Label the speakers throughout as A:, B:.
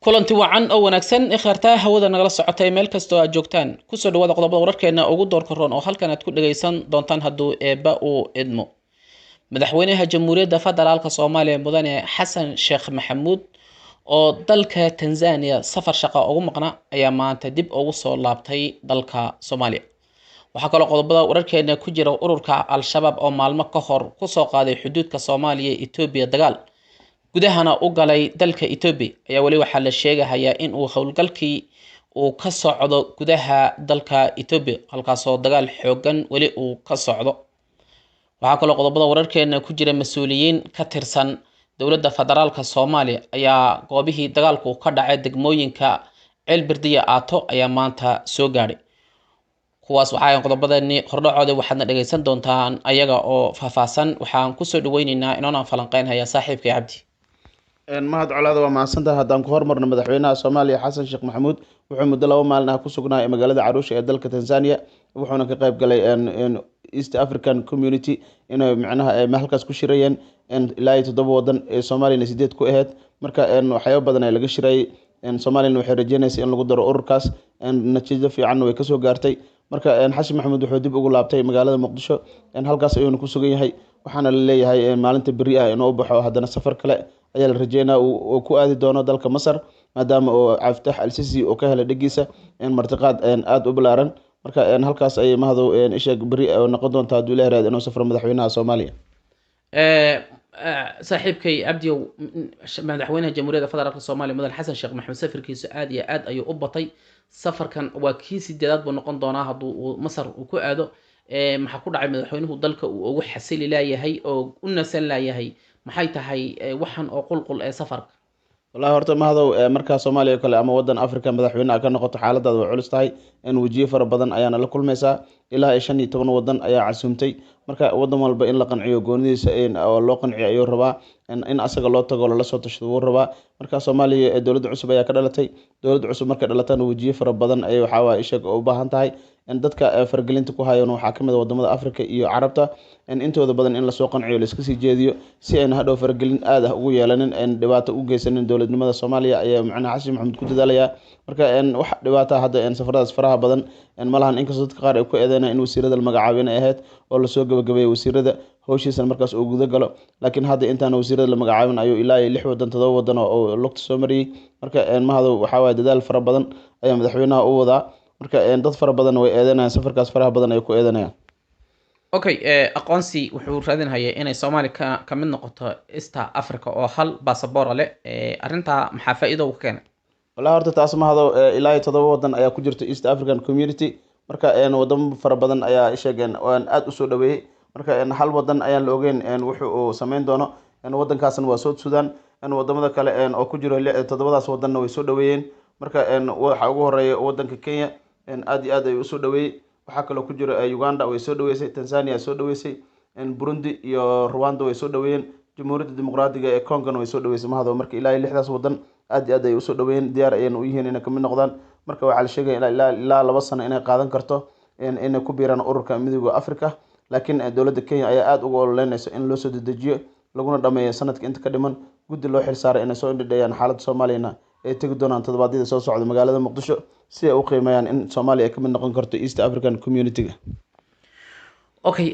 A: kulanti wacan oo wanaagsan ikhtartaa hawada nagala socotay meel kastoo aad joogtaan kusoo dhawaada qodobada wararkeena ugu doorka roon oo halkan aad ku dhagaysan doontaan hadduu eebba uu idmo madaxweynaha jamhuuriyadda federaalka soomaaliya mudane xasan sheekh maxamuud oo dalka tanzania safar shaqo ugu maqna ayaa maanta dib ugu soo laabtay dalka soomaaliya waxaa kaloo qodobada wararkeena ku jira ururka al-shabaab oo maalmo ka hor kusoo qaaday xuduudka soomaaliya iyo etoobiya dagaal gudahana u galay dalka Ethiopia ayaa wali waxaa la sheegayaa in uu howlgalkii uu ka socdo gudaha dalka Ethiopia halkaas oo dagaal xoogan wali uu ka socdo waxaa kaloo qodobada wararkeena ku jira mas'uuliyiin ka tirsan dowladda federaalka Soomaaliya ayaa goobihii dagaalku ka dhacay degmooyinka Ceelbirdiya Aato ayaa maanta soo gaaray kuwaas waxaa qodobadani hordhacooda waxaadna dhageysan doontaan ayaga oo faahfaahsan waxaan ku soo dhaweynaynaa inaan falanqeynaya saaxiibkay Cabdi
B: mahad colaada waa mahadsantahay haddaan ku hormarno madaxweynaha Soomaaliya Xasan Sheekh Maxamuud wuxuu muddo 2 maalin ah ku sugnaa magaalada Arusha ee dalka Tanzania wuxuuna ka qayb galay East African Community inay macnaha halkaas ku shirayeen ilaa 7 wadan ee Soomaaliya 8 ku ahayd marka waxyaabo badan ay laga shiray Soomaaliya waxay rajeynaysaa in lagu daro ururkaas natiijo fiican way ka soo gaartay marka Xasan Maxamuud wuxuu dib ugu laabtay magaalada Muqdisho halkaas ayuu ku sugan yahay waxaana la leeyahay maalinta bari ah inuu u baxo haddana safar kale ayaa la rajeynaa uu ku aadi doono dalka Masar maadaama uu Cabditax Al-Sisi oo ka helay dhagiisa martiqaad aad u balaaran marka halkaas ay mahado isha bari noqon doonta haduu leeyahay inuu safro madaxweynaha Soomaaliya
A: saaxiibkay Cabdiyow madaxweynaha jamhuuriyadda federaalka Soomaaliya mudane Xasan Sheekh Maxamuud safarkiisu aad iyo aad ayuu u batay safarkan waa kii 8aad buu noqon doonaa haduu Masar uu ku aado maxaa ku dhacay madaxweynuhu dalka uu ugu xasili laayahay oo u nasan laayahay maxay tahay waxan oo qulqul ee safarka
B: wallahi horta mahado marka Soomaaliya kale ama wadan Afrika madaxweynaha ka noqoto xaaladda way culus tahay wajiyo fara badan ayaana la kulmaysaa ilaa 15 wadan ayaa casuumtay marka wadan walba in la qanciyo goonidiisa oo loo qanciyo ayuu rabaa in asaga loo tago la soo tashado wuu rabaa marka Soomaaliya dawladda cusub ayaa ka dhalatay dawladda cusub marka dhalatana wajiyo fara badan ay waxa ishaga u baahan tahay dadka fargelinta ku hayaan waxaa kamid wadamada Afrika iyo Carabta intooda badan in la soo qanciyo la iska sii jeediyo si ay hadhow fargelin aad ah ugu yeelanin dhibaato u geysanin dawladnimada Soomaaliya ayaa macnaha Xasan Maxamuud ku dadaalaya marka wax dhibaato hadda safaradaas faraha badan malahan inkastoo dadka qaar ay ku eedeynayaan in wasiirada la magacaabin ay ahayd oo la soo gabagabeeyay wasiirada hawshiisa markaas uu guda galo laakiin hadda intaan wasiirada la magacaabin ayuu ilaa 6 wadan 7 wadan oo lugta soo mariyay marka mahado waxa dadaal fara badan ayaa madaxweynaha u wadaa marka dad fara badan way eedeynayaan safarkaas faraha badan ay ku eedeynayaan
A: okay aqoonsi wuxuu raadinayay inay Soomaaliya ka mid noqoto East Africa oo hal passport leh arinta maxaa faa'iido u keenay
B: wallahi horta taas mahado ilaa 7 wadan ayaa ku jirta East African Community marka wadamo fara badan ayaa sheegeen oo aad u soo dhaweeyay marka hal wadan ayaan la ogeyn wuxuu sameyn doono wadankaasna waa South Sudan wadamada kale oo ku jiro 7daas wadanna way soo dhaweeyeen marka waxa ugu horeeya wadanka Kenya aad iyo aad ay u soo dhaweeyay waxa kale ku jiro Uganda way soo dhaweysay Tanzania soo dhaweysay Burundi iyo Rwanda way soo dhaweeyeen Jamhuuriyadda Dimuqraadiga ee Congo way soo dhaweysay mahado marka ilaa 6daas wadan aad iyo aad ay u soo dhaweeyeen diyaar ayay u yihiin inay ka mid noqdaan marka waxa la sheegay ilaa 2 sano inay qaadan karto inay ku biiraan ururka midowga Afrika laakiin dawladda Kenya ayaa aad uga ololeynaysa in loo soo dedejiyo laguna dhameeyo sanadka inta ka dhiman guddi loo xilsaaray inay soo indhadhayaan xaaladda Soomaaliya ay tagi doonaan todobaadyada soo socda magaalada Muqdisho si ay u qiimeeyaan in Soomaaliya ka mid noqon karto East African Community
A: okay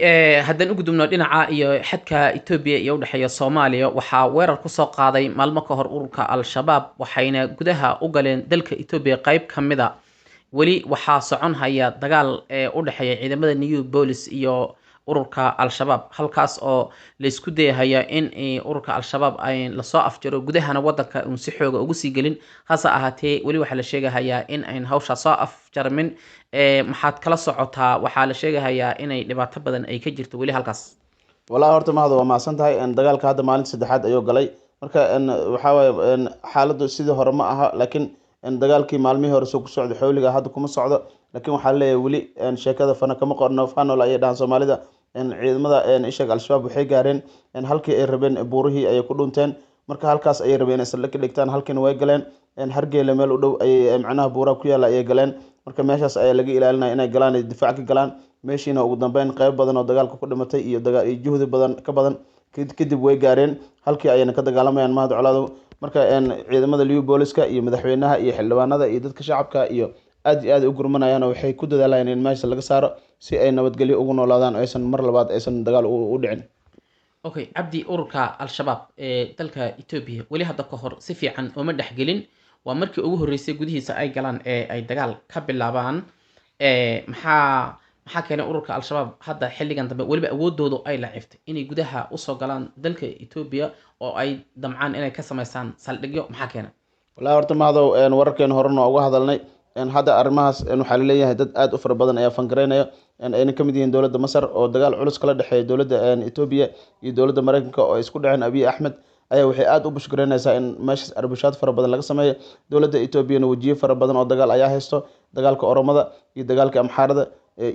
A: haddaan u gudubno dhinaca iyo xadka Ethiopia iyo u dhaxeeya Soomaaliya waxa weerar ku soo qaaday maalmo ka hor ururka al-shabaab waxayna gudaha u galeen dalka Ethiopia qayb kamida wali waxa socon haya dagaal u dhaxeeya ciidamada New Police iyo ururka al-shabaab halkaas oo la isku dayay in ururka al-shabaab ay la soo afjaro gudahana wadanka uu si xoog ugu sii galin hasa ahaatee wali waxa la sheegayaa in ay hawsha soo afjarmin maxaad kala socotaa waxa la sheegayaa inay dhibaato badan ay ka jirto wali halkaas
B: wallahi horta mahado waa maasantahay dagaalka hadda maalinta saddexaad ayuu galay marka waxa xaaladdu sidii hore ma aha laakiin dagaalkii maalmihii hore soo ku socdo xawliga hadda kuma socdo laakiin waxa la leeyahay wali sheekada fana kama qorno fanol ay dhahan Soomaalida ciidamada ishaga al-shabaab waxay gaareen halkii ay rabeen buurihii ay ku dhunteen marka halkaas ay rabeen isla ka dhigtaan halkiina way galeen hargeela meel u dhow ay macnaha buura ku yaala ay galeen marka meeshaas ayaa laga ilaalinaya inay galaan difaac ka galaan meeshiina ugu dambeyn qayb badan oo dagaalka ku dhimatay iyo juhdi badan ka badan kadib way gaareen halkii ayayna ka dagaalamayaan mahad colaado. marka ciidamada liu booliska iyo madaxweynaha iyo xildhibaanada iyo dadka shacabka iyo aad iyo aad u gurmanayaan oo waxay ku dadaalayaan in meesha laga saaro si ay nabadgelyo ugu noolaadaan oo aysan mar labaad aysan dagaal u dhicin.
A: okay cabdi, ururka al-shabaab ee dalka Ethiopia weli hadda ka hor si fiican uma dhexgelin. waa markii ugu horeysay gudihiisa ay galaan ee ay dagaal ka bilaabaan. maxaa keenay ururka al-shabaab hadda xilligan dambe weliba awoodoodu ay laciftay inay gudaha usoo galaan dalka Ethiopia oo ay damcaan inay ka sameysaan saldhigyo? maxaa keenay?
B: wallahi horta mahdow wararkeen horena uga hadalnay hadda arrimahaas waxaa laleeyahay dad aad u fara badan ayaa fangareynaya ayna kamid yihiin dowladda Masar oo dagaal culus kala dhexeeya dowladda Ethiopia iyo dowladda Mareykanka oo isku dhaceen Abiy Ahmed ayaa waxay aad u bushgareynaysaa in meeshaas arbushaad fara badan laga sameeyo. dowladda Ethiopia wajiyo fara badan oo dagaal ayaa haysto, dagaalka Oromada iyo dagaalka Amxaarada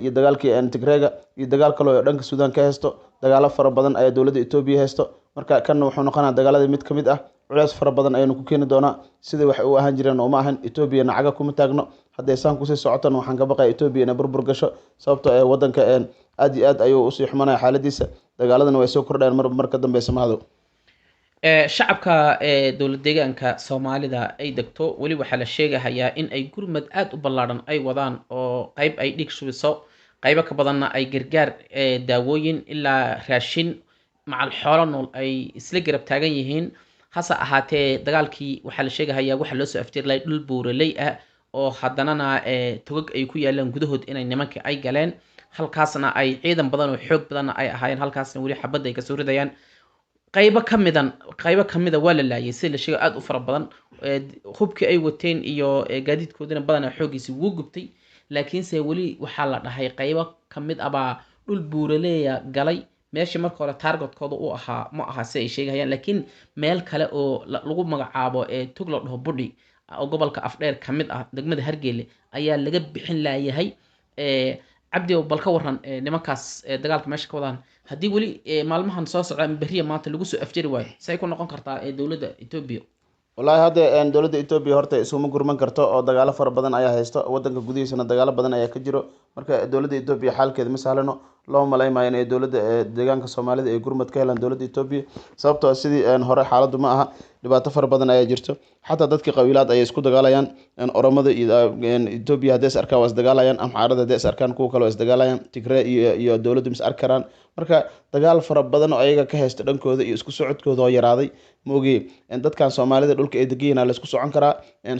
B: iyo dagaalkii Tigreega iyo dagaal kale oo dhanka Suudaan ka haysto. dagaalo fara badan ayaa dowladda Ethiopia haysto. marka kan wuxuu noqonayaa dagaaladii mid kamid ah. culays fara badan ayaynu ku keeni doonaa sidii wax u ahaan jireen oo ma ahan. Ethiopia nacaga kuma taagno, hadday saan kusii socotan waxaan ka baqaya Ethiopia inay burbur gasho, sababtoo wadanka aad iyo aad ayuu usii xumanaya xaaladiisa. dagaaladana way soo kordhayaan marka dambeysa mahdow.
A: shacabka dowlad deegaanka Soomaalida ay degto weli waxaa la sheegayaa in ay gurmad aad u ballaaran ay wadaan oo qayb ay dhig shubiso, qaybo ka badanna ay gargaar daawooyin ilaa raashin macal xoolo nool ay isla garab taagan yihiin. hase ahaatee dagaalkii waxaa la sheegayaa waxa loo soo aftirlay dhul buuraley ah oo haddanana togag ay ku yaalaan gudahood inay nimanka ay galeen, halkaasna ay ciidan badan oo xoog badanna ay ahaayeen, halkaasna weli xabadda ay kasoo ridayaan. qaybo kamida waa la laayay sida la sheegay aad u fara badan. hubkii ay wateen iyo gaadiidkoodina badanaa xoogiisi wuu gubtay, laakiinse weli waxaa la dhahay qaybo kamid abaa dhul buuraleeya galay. meeshii marka hore taargetkooda u ahaa ma aha si ay sheegayaan, laakiin meel kale oo lagu magacaabo tog la dhaho Budhi oo gobolka Afdheer kamid ah degmada Hargeysa ayaa laga bixin laayahay. cabdi bal ka waran nimankaas dagaalka meesha ka wadaan haddii weli maalmahan soo socda beriya maanta lagu soo afjari waayo say ku noqon kartaa dowladda Ethiopia?
B: wallahi hadda dowladda Ethiopia horta isuma gurman karto oo dagaalo fara badan ayaa haysto, wadanka gudihiisana dagaalo badan ayaa ka jiro. marka dowladda Ethiopia xaalkeeda ma sahlano, loo malaymayo in dowladda deegaanka Soomaalida ay gurmad ka helaan dowladda Ethiopia, sababtoo sidii hore xaaladdu ma aha. dhibaato fara badan ayaa jirto, xataa dadka qabiilaad ayay isku dagaalayaan. Oromada iyo Ethiopia hadday is arkaan waa is dagaalayaan, Amxaarada hadday is arkaan kuwa kale waa is dagaalayaan, Tigray iyo dowladdu is arki karaan. marka dagaal fara badan oo ayaga ka haysta dhankooda iyo isku socodkooda oo yaraaday moogi. dadkan Soomaalida dhulka ay degan yihiin la isku socon karaa.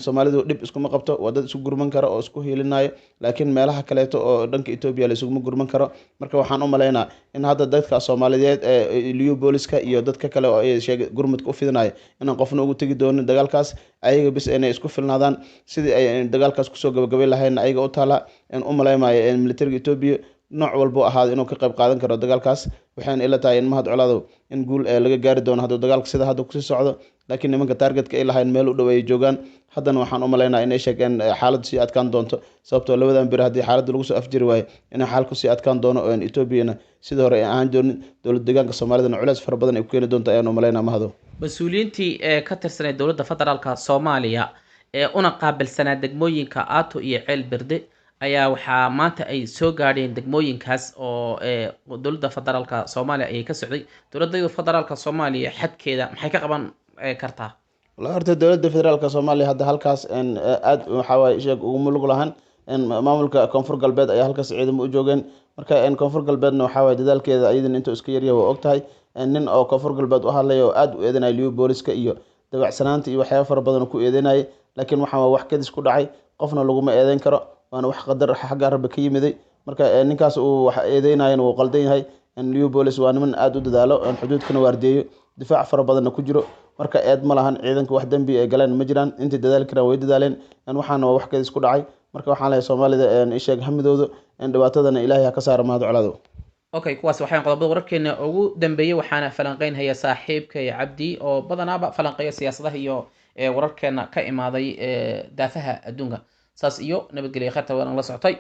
B: Soomaalidu dhib iskuma qabto, waa dad isku gurman kara oo isku hiilinayo, laakiin meelaha kaleeto oo dhanka Ethiopia la isuguma gurman karo. marka waxaan u malaynaa in hadda dadka Soomaaliyeed liu booliska iyo dadka kale oo ay sheegay gurmadka u fidinayo inaan qofna ugu tagi doonin dagaalkaas, ayaga bis inay isku filnaadaan sidii ay dagaalkaas kusoo gabagabay lahayn ayaga u taala. u malaymayo militariga Ethiopia nooc walba ahaado inuu ka qayb qaadan karo dagaalkaas. waxaan ila tahay in mahad colaado in guul laga gaari doono hadduu dagaalka sida hadda kusii socdo, laakiin nimanka targetka ay lahayn meel u dhow ay joogaan. haddana waxaan u malaynaa inay sheegeen xaaladdu sii adkaan doonto, sababtoo labadan beri haddii xaaladda lagu soo afjiri waayo inay xaalku sii adkaan doono oo Ethiopiana sidii hore ay ahaan doonin. dowlad deegaanka Soomaalidana culays fara badan ay ku keeni doonto ayaan u malaynaa mahado.
A: mas-uuliyiintii ka tirsanay dowladda federaalka Soomaaliya una qaabilsanaa degmooyinka Aato iyo Ceel Berde ayaa waxaa maanta ay soo gaadheen degmooyinkaas oo dowladda federaalka Soomaaliya ay ka socday. dowladda federaalka Soomaaliya xadkeeda maxay ka qaban kartaa?
B: wallahi horta dowladda federaalka Soomaaliya hadda halkaas aad waxa way sheeg ugu mulug lahan maamulka koonfur galbeed ayaa halkaas ciidamo u joogeen. marka koonfur galbeedna waxa way dadaalkeeda ayadana intuu iska yaryahay waa ogtahay. nin oo koonfur galbeed u hadlay oo aad u eedanay liu booliska iyo dabacsanaanta iyo waxyaabo fara badan ku eedanay, laakiin waxa wax kadis ku dhacay, qofna laguma eedeyn karo, waana wax qadar xagga Rabbi ka yimiday. marka ninkaas uu wax eedeynayna wuu qaldan yahay. liu boolis waa niman aad u dadaalo, xuduudkana waardeeyo, difaac fara badanna ku jiro. marka eed ma lahan, ciidanka wax dambi ay galeen ma jiraan, intii dadaal karaan way dadaaleen. waxaana wax kadis ku dhacay. marka waxaan leeyahay Soomaalida isheeg hamidooda dhibaatadana Ilaahay ha ka saaro mahad colaado.
A: okay kuwaas waxaan qodobada wararkeena ugu dambeeyay, waxaana falanqeynaya saaxiibkay Cabdi oo badanaaba falanqeeya siyaasadaha iyo wararkeena ka imaaday daafaha adduunka. saas iyo nabadgelyo khayrta waan la socotay.